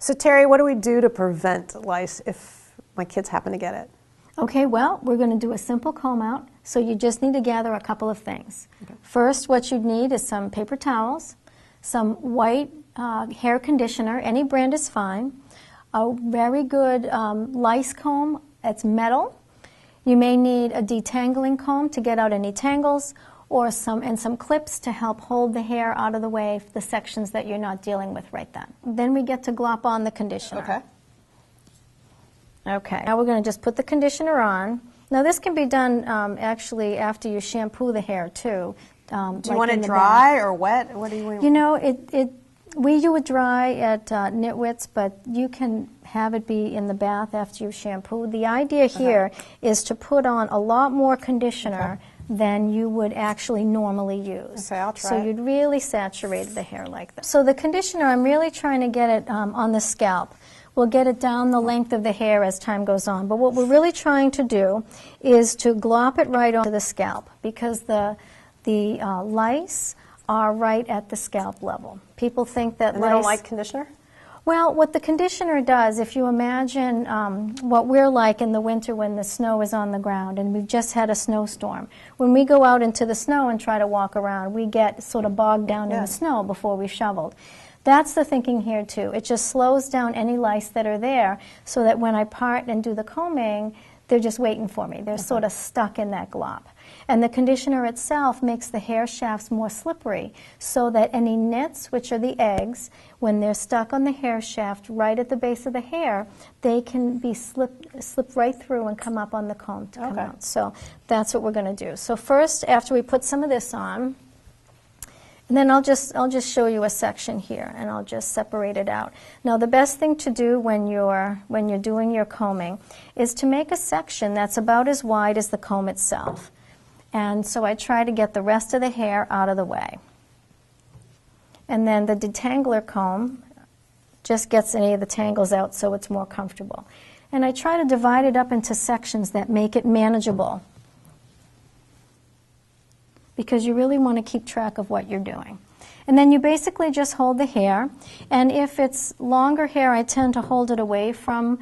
So Terry, what do we do to prevent lice if my kids happen to get it? Okay, well, we're going to do a simple comb out, so you just need to gather a couple of things. Okay. First, what you'd need is some paper towels, some white hair conditioner, any brand is fine, a very good lice comb that's metal. You may need a detangling comb to get out any tangles, or some clips to help hold the hair out of the way, the sections that you're not dealing with right then. Then we get to glop on the conditioner. Okay. Okay, now we're going to just put the conditioner on. Now this can be done actually after you shampoo the hair too. Do you want it dry or wet? What do you want? You know, we do it dry at Nitwits, but you can have it be in the bath after you shampoo. The idea here is to put on a lot more conditioner than you would actually normally use. Okay, I'll try. So you'd really saturate the hair like that. So the conditioner, I'm really trying to get it on the scalp. We'll get it down the length of the hair as time goes on. But what we're really trying to do is to glop it right onto the scalp, because the lice are right at the scalp level. People think that lice... They don't like conditioner? Well, what the conditioner does, if you imagine what we're like in the winter when the snow is on the ground and we've just had a snowstorm. When we go out into the snow and try to walk around, we get sort of bogged down in the snow before we shoveled. That's the thinking here too. It just slows down any lice that are there so that when I part and do the combing, they're just waiting for me. They're sort of stuck in that glop. And the conditioner itself makes the hair shafts more slippery so that any nits, which are the eggs, when they're stuck on the hair shaft right at the base of the hair, they can be slip right through and come up on the comb to come out. So that's what we're going to do. So first, after we put some of this on, and then I'll just show you a section here, and I'll just separate it out. Now, the best thing to do when you're doing your combing is to make a section that's about as wide as the comb itself. And so I try to get the rest of the hair out of the way. And then the detangler comb just gets any of the tangles out so it's more comfortable. And I try to divide it up into sections that make it manageable, because you really want to keep track of what you're doing. And then you basically just hold the hair, and if it's longer hair, I tend to hold it away from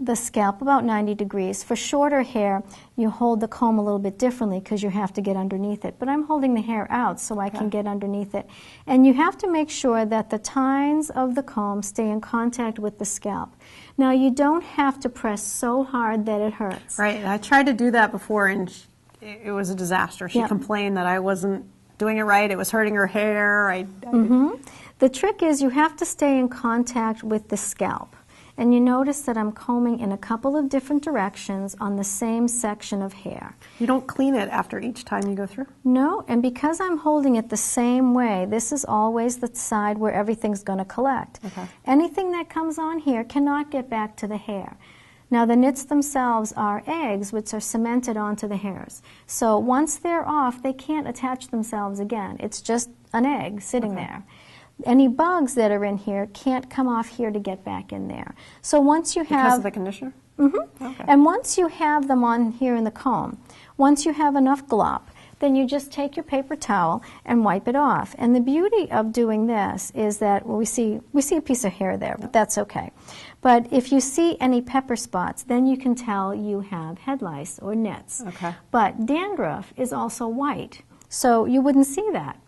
the scalp about 90 degrees. For shorter hair, you hold the comb a little bit differently because you have to get underneath it. But I'm holding the hair out so I can get underneath it. And you have to make sure that the tines of the comb stay in contact with the scalp. Now, you don't have to press so hard that it hurts. Right, I tried to do that before, and it was a disaster. She complained that I wasn't doing it right. It was hurting her hair. The trick is you have to stay in contact with the scalp. And you notice that I'm combing in a couple of different directions on the same section of hair. You don't clean it after each time you go through? No, and because I'm holding it the same way, this is always the side where everything's going to collect. Anything that comes on here cannot get back to the hair. Now, the nits themselves are eggs which are cemented onto the hairs. So once they're off, they can't attach themselves again. It's just an egg sitting there. Any bugs that are in here can't come off here to get back in there. So once you have... Because of the conditioner? And once you have them on here in the comb, once you have enough glop, then you just take your paper towel and wipe it off. And the beauty of doing this is that we see a piece of hair there, but that's okay. But if you see any pepper spots, then you can tell you have head lice or nits. But dandruff is also white, so you wouldn't see that.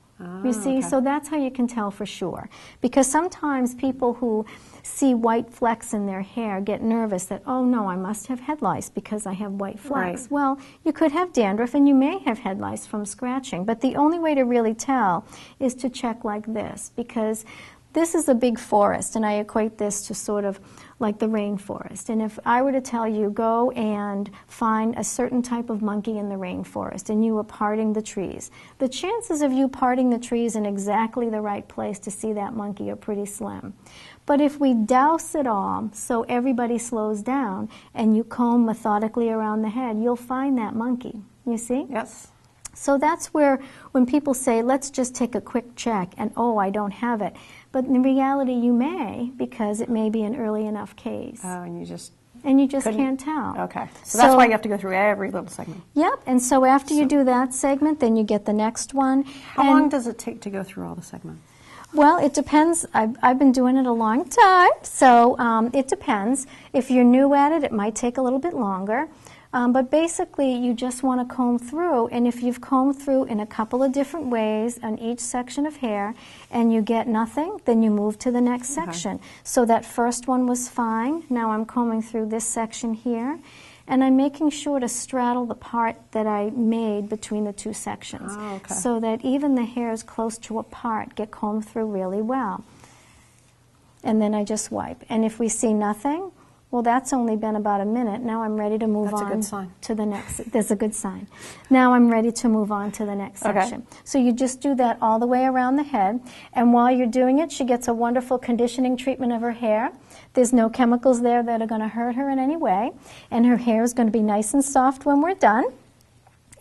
You see, so that's how you can tell for sure. Because sometimes people who see white flecks in their hair get nervous that, oh no, I must have head lice because I have white flecks. Well, you could have dandruff and you may have head lice from scratching, but the only way to really tell is to check like this, because this is a big forest, and I equate this to sort of like the rainforest. And if I were to tell you, go and find a certain type of monkey in the rainforest, and you were parting the trees, the chances of you parting the trees in exactly the right place to see that monkey are pretty slim. But if we douse it all so everybody slows down, and you comb methodically around the head, you'll find that monkey. You see? Yes. So that's where, when people say, let's just take a quick check, and oh, I don't have it. But in reality, you may, because it may be an early enough case. Oh, and you just can't tell. Okay. So that's why you have to go through every little segment. Yep. And so after you do that segment, then you get the next one. How long does it take to go through all the segments? Well, it depends. I've been doing it a long time, so it depends. If you're new at it, it might take a little bit longer. But basically, you just want to comb through, and if you've combed through in a couple of different ways on each section of hair and you get nothing, then you move to the next section. So that first one was fine. Now I'm combing through this section here, and I'm making sure to straddle the part that I made between the two sections, so that even the hairs close to apart get combed through really well. And then I just wipe. And if we see nothing, well, that's only been about a minute. Now I'm ready to move on to the next. That's a good sign. Now I'm ready to move on to the next section. So you just do that all the way around the head. And while you're doing it, she gets a wonderful conditioning treatment of her hair. There's no chemicals there that are going to hurt her in any way. And her hair is going to be nice and soft when we're done.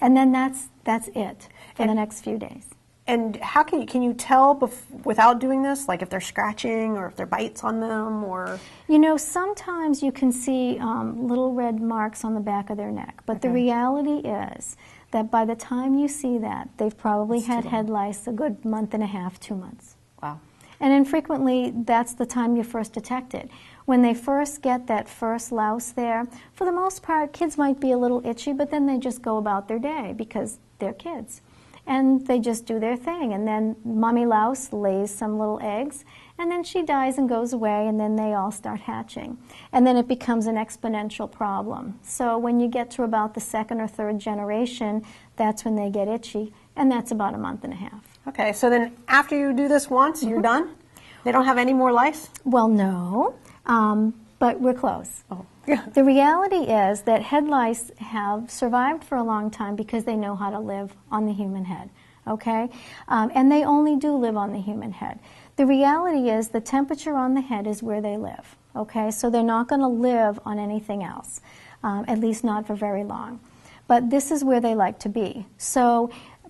And then that's it for the next few days. And how can you tell without doing this, like if they're scratching or if there are bites on them, or? You know, sometimes you can see little red marks on the back of their neck, but the reality is that by the time you see that, they've probably had head lice a good month and a half, 2 months. Wow. And infrequently, that's the time you first detect it. When they first get that first louse there, for the most part, kids might be a little itchy, but then they just go about their day because they're kids. And they just do their thing, and then mommy louse lays some little eggs, and then she dies and goes away, and then they all start hatching. And then it becomes an exponential problem. So when you get to about the second or third generation, that's when they get itchy, and that's about a month and a half. Okay, so then after you do this once, you're done? They don't have any more lice? Well, no, but we're close. Oh. Yeah. The reality is that head lice have survived for a long time because they know how to live on the human head, okay? And they only do live on the human head. The reality is the temperature on the head is where they live, okay? So they're not going to live on anything else, at least not for very long. But this is where they like to be. So,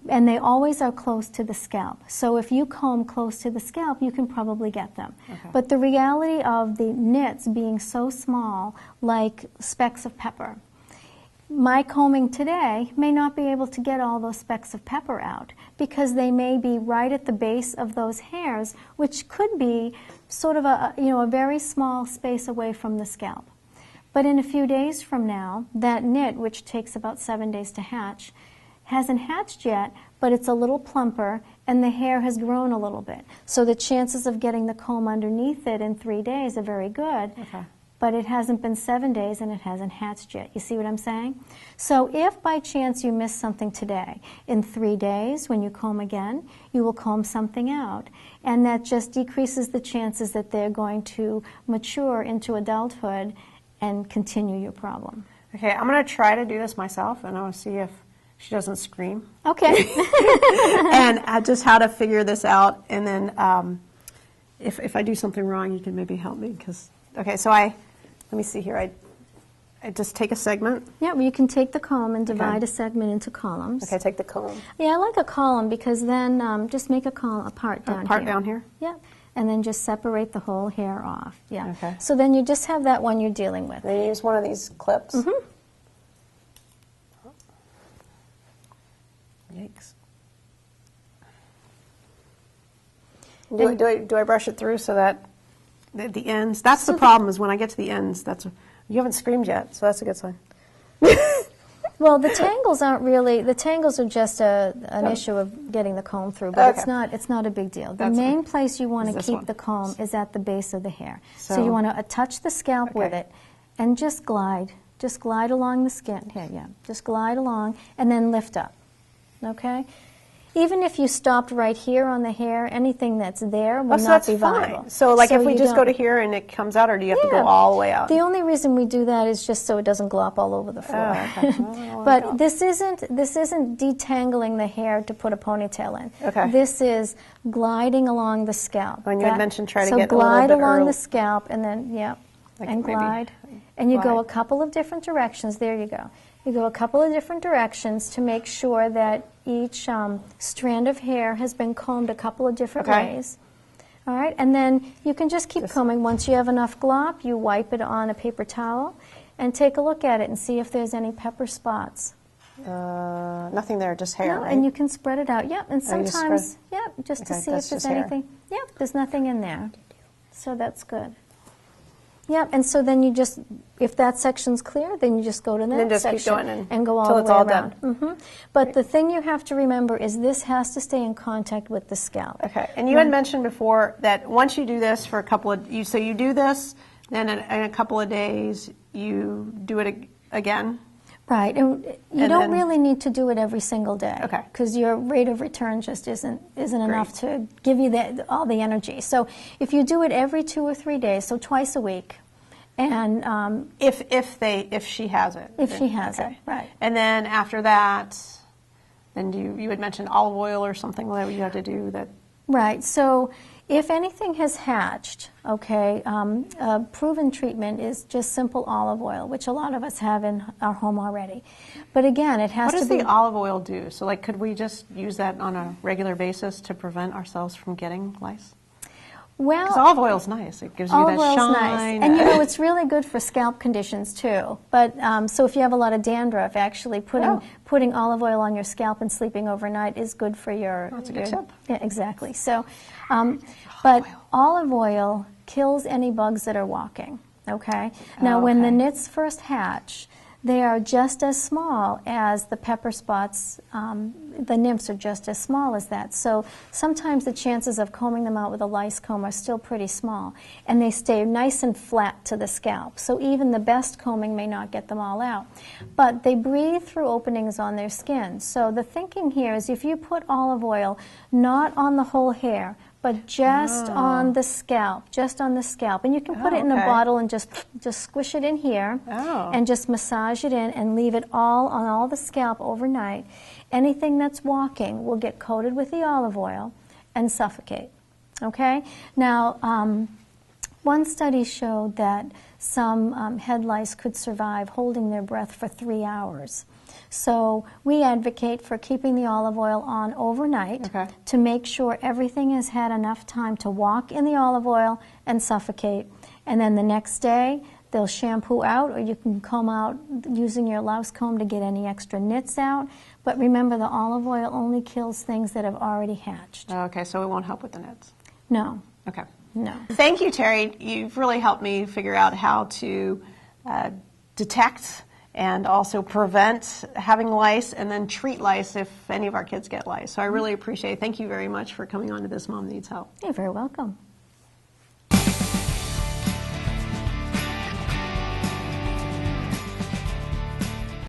and they always are close to the scalp. So if you comb close to the scalp, you can probably get them. Okay. But the reality of the nits being so small, like specks of pepper, my combing today may not be able to get all those specks of pepper out because they may be right at the base of those hairs, which could be sort of a very small space away from the scalp. But in a few days from now, that nit, which takes about 7 days to hatch, hasn't hatched yet, but it's a little plumper and the hair has grown a little bit. So the chances of getting the comb underneath it in 3 days are very good, but it hasn't been 7 days and it hasn't hatched yet. You see what I'm saying? So if by chance you miss something today, in 3 days when you comb again, you will comb something out. And that just decreases the chances that they're going to mature into adulthood and continue your problem. Okay, I'm going to try to do this myself, and I want to see if she doesn't scream. Okay. And just how to figure this out, and then if I do something wrong, you can maybe help me. Okay, so let me see here. I just take a segment. Yeah, well, you can take the comb and divide a segment into columns. Okay, take the comb. Yeah, I like a column because then just make a part down here. Part down here? Yeah, and then just separate the whole hair off. Yeah. Okay. So then you just have that one you're dealing with. Then you use one of these clips. Mm-hmm. Yikes. Do I brush it through so that the ends? That's the problem, is when I get to the ends. You haven't screamed yet, so that's a good sign. Well, the tangles aren't really. The tangles are just an issue of getting the comb through, but it's not a big deal. The main place you want to keep the comb is at the base of the hair. So you want to touch the scalp with it, and just glide. Just glide along the skin. Here, yeah. Just glide along, and then lift up. Okay? Even if you stopped right here on the hair, anything that's there will not be viable. So like if we just go to here and it comes out, or do you have to go all the way out? The only reason we do that is just so it doesn't glop all over the floor. But this isn't detangling the hair to put a ponytail in. Okay. This is gliding along the scalp. When you had mentioned try to get a little bit glide along early. The scalp and then and glide. And you go a couple of different directions. There you go. You go a couple of different directions to make sure that each strand of hair has been combed a couple of different ways. All right, and then you can just keep combing. Once you have enough glop, you wipe it on a paper towel and take a look at it and see if there's any pepper spots Nothing there, just hair, No, right? and you can spread it out. Yep, and Oh, you just sometimes, spread- yep, just to Okay, see if that's there's just hair. anything. Yep, there's nothing in there. So that's good. Yep, and so then you just, if that section's clear, then you just go to the then next just keep section going and go all till the it's way all around. done. But the thing you have to remember is this has to stay in contact with the scalp. Okay, and you had mentioned before that once you do this for a couple of, so you do this, then in a couple of days you do it again? Right, and you And don't then- really need to do it every single day. Okay. Because your rate of return just isn't enough to give you all the energy. So if you do it every 2 or 3 days, so twice a week, and If she has it. if she has it, right. And then after that, then you had mentioned olive oil or something that you have to do that. Right. So if anything has hatched, okay, a proven treatment is just simple olive oil, which a lot of us have in our home already. But again, it has What to does be. the olive oil do? So like, could we just use that on a regular basis to prevent ourselves from getting lice? Well, Because olive oil's nice. It gives you olive that oil's shine. nice, and you know it's really good for scalp conditions too. But so if you have a lot of dandruff, actually putting olive oil on your scalp and sleeping overnight is good for your. That's a good tip. Yeah, exactly. So, but olive oil kills any bugs that are walking. Okay. Now, when the nits first hatch, they are just as small as the pepper spots. The nymphs are just as small as that. So sometimes the chances of combing them out with a lice comb are still pretty small. And they stay nice and flat to the scalp. So even the best combing may not get them all out. But they breathe through openings on their skin. So the thinking here is if you put olive oil not on the whole hair, but just on the scalp, And you can put it in a bottle and just squish it in here and just massage it in and leave it all on all the scalp overnight. Anything that's walking will get coated with the olive oil and suffocate. Okay? Now, one study showed that some head lice could survive holding their breath for 3 hours. So we advocate for keeping the olive oil on overnight to make sure everything has had enough time to walk in the olive oil and suffocate. And then the next day, they'll shampoo out, or you can comb out using your louse comb to get any extra nits out. But remember, the olive oil only kills things that have already hatched. Okay, so it won't help with the nits. No. Okay. No. Thank you, Terry. You've really helped me figure out how to detect and also prevent having lice and then treat lice if any of our kids get lice. So I really appreciate it. Thank you very much for coming on to This Mom Needs Help. You're very welcome.